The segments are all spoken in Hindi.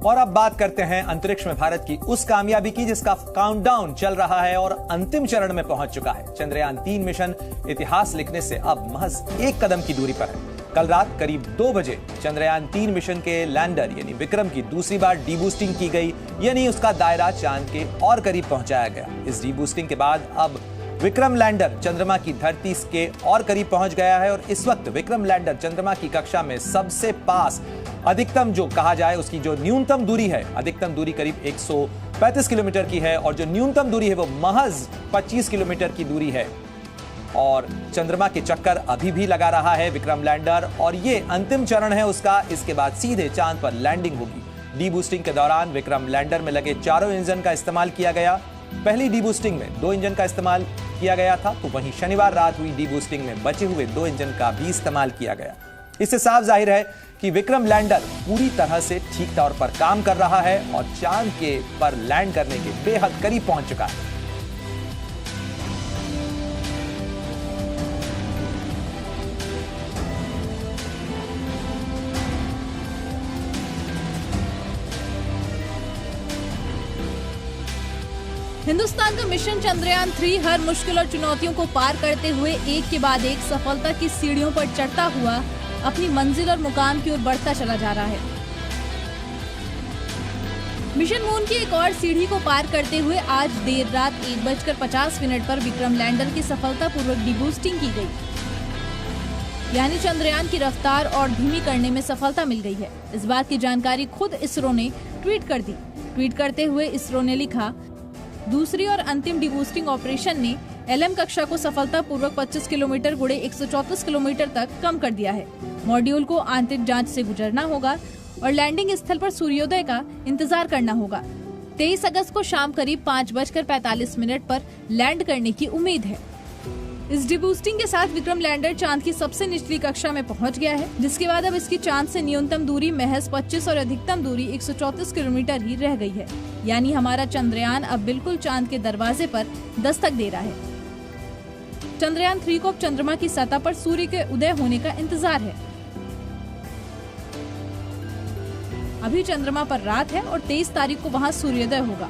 और अब बात करते हैं अंतरिक्ष में भारत की उस कामयाबी की जिसका काउंटडाउन चल रहा है और अंतिम चरण में पहुंच चुका है। चंद्रयान 3 मिशन इतिहास लिखने से अब महज एक कदम की दूरी पर है। कल रात करीब 2 बजे चंद्रयान 3 मिशन के लैंडर यानी विक्रम की दूसरी बार डीबूस्टिंग की गई, यानी उसका दायरा चांद के और करीब पहुंचाया गया। इस डीबूस्टिंग के बाद अब विक्रम लैंडर चंद्रमा की धरती के और करीब पहुंच गया है और इस वक्त विक्रम लैंडर चंद्रमा की कक्षा में सबसे पास अधिकतम जो कहा जाए उसकी जो न्यूनतम दूरी है, अधिकतम दूरी करीब 135 किलोमीटर की है और जो न्यूनतम दूरी है वो महज 25 किलोमीटर की दूरी है। और चंद्रमा के चक्कर अभी भी लगा रहा है विक्रम लैंडर और ये अंतिम चरण है उसका। इसके बाद सीधे चांद पर लैंडिंग होगी। डीबूस्टिंग के दौरान विक्रम लैंडर में लगे चारों इंजन का इस्तेमाल किया गया। पहली डीबूस्टिंग में 2 इंजन का इस्तेमाल किया गया था, तो वहीं शनिवार रात हुई डीबूस्टिंग में बचे हुए 2 इंजन का भी इस्तेमाल किया गया। इससे साफ जाहिर है कि विक्रम लैंडर पूरी तरह से ठीक तौर पर काम कर रहा है और चांद के पर लैंड करने के बेहद करीब पहुंच चुका है। हिंदुस्तान का मिशन चंद्रयान 3 हर मुश्किल और चुनौतियों को पार करते हुए एक के बाद एक सफलता की सीढ़ियों पर चढ़ता हुआ अपनी मंजिल और मुकाम की ओर बढ़ता चला जा रहा है। मिशन मून की एक और सीढ़ी को पार करते हुए आज देर रात 1:50 पर विक्रम लैंडर की सफलतापूर्वक डीबूस्टिंग की गई, यानी चंद्रयान की रफ्तार और धीमी करने में सफलता मिल गई है। इस बात की जानकारी खुद इसरो ने ट्वीट कर दी। ट्वीट करते हुए इसरो ने लिखा, दूसरी और अंतिम डीबूस्टिंग ऑपरेशन ने LM कक्षा को सफलतापूर्वक 25 किलोमीटर गुणे 134 किलोमीटर तक कम कर दिया है। मॉड्यूल को आंतरिक जांच से गुजरना होगा और लैंडिंग स्थल पर सूर्योदय का इंतजार करना होगा। 23 अगस्त को शाम करीब 5:45 पर लैंड करने की उम्मीद है। इस डीबूस्टिंग के साथ विक्रम लैंडर चांद की सबसे निचली कक्षा में पहुंच गया है, जिसके बाद अब इसकी चांद से न्यूनतम दूरी महज 25 और अधिकतम दूरी 134 किलोमीटर ही रह गई है। यानी हमारा चंद्रयान अब बिल्कुल चांद के दरवाजे पर दस्तक दे रहा है। चंद्रयान 3 को अब चंद्रमा की सतह पर सूर्य के उदय होने का इंतजार है। अभी चंद्रमा पर रात है और 23 तारीख को वहां सूर्योदय होगा।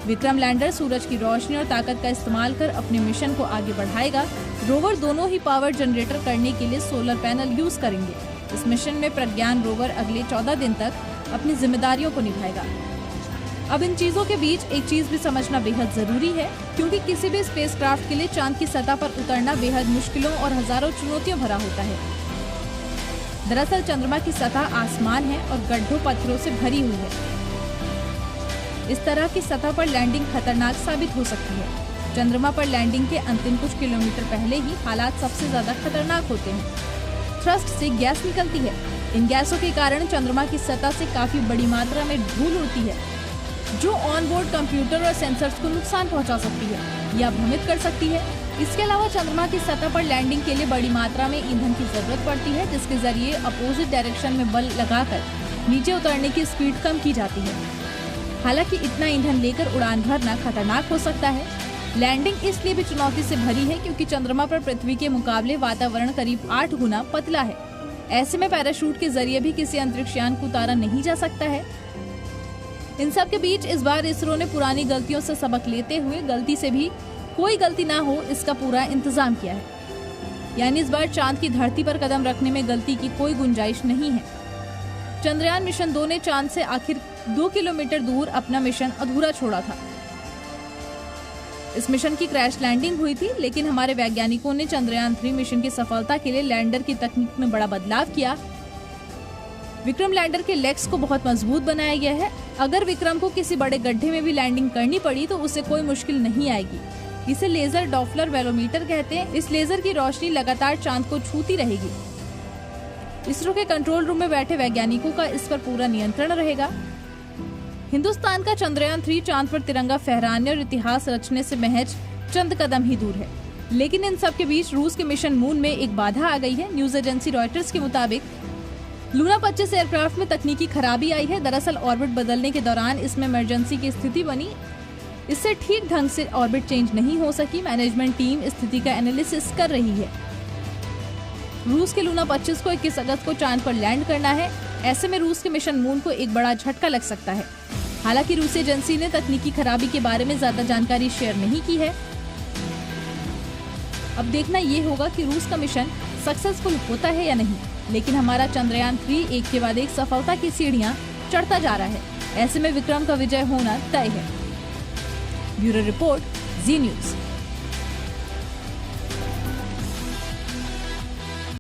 विक्रम लैंडर सूरज की रोशनी और ताकत का इस्तेमाल कर अपने मिशन को आगे बढ़ाएगा। रोवर दोनों ही पावर जनरेटर करने के लिए सोलर पैनल यूज करेंगे। इस मिशन में प्रज्ञान रोवर अगले 14 दिन तक अपनी जिम्मेदारियों को निभाएगा। अब इन चीजों के बीच एक चीज भी समझना बेहद जरूरी है, क्योंकि किसी भी स्पेसक्राफ्ट के लिए चांद की सतह पर उतरना बेहद मुश्किलों और हजारों चुनौतियों भरा होता है। दरअसल चंद्रमा की सतह आसमान है और गड्ढों पत्थरों से भरी हुई है। इस तरह की सतह पर लैंडिंग खतरनाक साबित हो सकती है। चंद्रमा पर लैंडिंग के अंतिम कुछ किलोमीटर पहले ही हालात सबसे ज्यादा खतरनाक होते हैं। थ्रस्ट से गैस निकलती है। इन गैसों के कारण चंद्रमा की सतह से काफी बड़ी मात्रा में धूल उड़ती है, जो ऑनबोर्ड कंप्यूटर और सेंसर्स को नुकसान पहुंचा सकती है या भ्रमित कर सकती है। इसके अलावा चंद्रमा की सतह पर लैंडिंग के लिए बड़ी मात्रा में ईंधन की जरूरत पड़ती है, जिसके जरिए अपोजिट डायरेक्शन में बल लगाकर नीचे उतरने की स्पीड कम की जाती है। हालांकि इतना ईंधन लेकर उड़ान भरना खतरनाक हो सकता है। लैंडिंग इसलिए भी चुनौती से भरी है क्योंकि चंद्रमा पर पृथ्वी के मुकाबले वातावरण करीब 8 गुना पतला है। ऐसे में पैराशूट के जरिए भी किसी अंतरिक्ष यान को उतारा नहीं जा सकता है। इन सब के बीच इस बार इसरो ने पुरानी गलतियों से सबक लेते हुए गलती से भी कोई गलती ना हो इसका पूरा इंतजाम किया है। यानी इस बार चांद की धरती पर कदम रखने में गलती की कोई गुंजाइश नहीं है। चंद्रयान मिशन 2 ने चांद से आखिर 2 किलोमीटर दूर अपना मिशन अधूरा छोड़ा था। इस मिशन की क्रैश लैंडिंग हुई थी, लेकिन हमारे वैज्ञानिकों ने चंद्रयान 3 मिशन की सफलता के लिए लैंडर की तकनीक में बड़ा बदलाव किया। विक्रम लैंडर के लेग्स को बहुत मजबूत बनाया गया है। अगर विक्रम को किसी बड़े गड्ढे में भी लैंडिंग करनी पड़ी तो उसे कोई मुश्किल नहीं आएगी। इसे लेजर डॉपलर वेलोमीटर कहते हैं। इस लेजर की रोशनी लगातार चांद को छूती रहेगी। इसरो के कंट्रोल रूम में बैठे वैज्ञानिकों का इस पर पूरा नियंत्रण रहेगा। हिंदुस्तान का चंद्रयान 3 चांद पर तिरंगा फहराने और इतिहास रचने से महज चंद कदम ही दूर है। लेकिन इन सब के बीच रूस के मिशन मून में एक बाधा आ गई है। न्यूज एजेंसी रॉयटर्स के मुताबिक लूना 25 एयरक्राफ्ट में तकनीकी खराबी आई है। दरअसल ऑर्बिट बदलने के दौरान इसमें इमरजेंसी की स्थिति बनी। इससे ठीक ढंग से ऑर्बिट चेंज नहीं हो सकी। मैनेजमेंट टीम स्थिति का एनालिसिस कर रही है। रूस के लूना 25 को 21 अगस्त को चांद पर लैंड करना है। ऐसे में रूस के मिशन मून को एक बड़ा झटका लग सकता है। हालांकि रूसी एजेंसी ने तकनीकी खराबी के बारे में ज्यादा जानकारी शेयर नहीं की है। अब देखना ये होगा कि रूस का मिशन सक्सेसफुल होता है या नहीं, लेकिन हमारा चंद्रयान 3 एक के बाद एक सफलता की सीढ़ियां चढ़ता जा रहा है। ऐसे में विक्रम का विजय होना तय है। ब्यूरो रिपोर्ट, जी न्यूज़।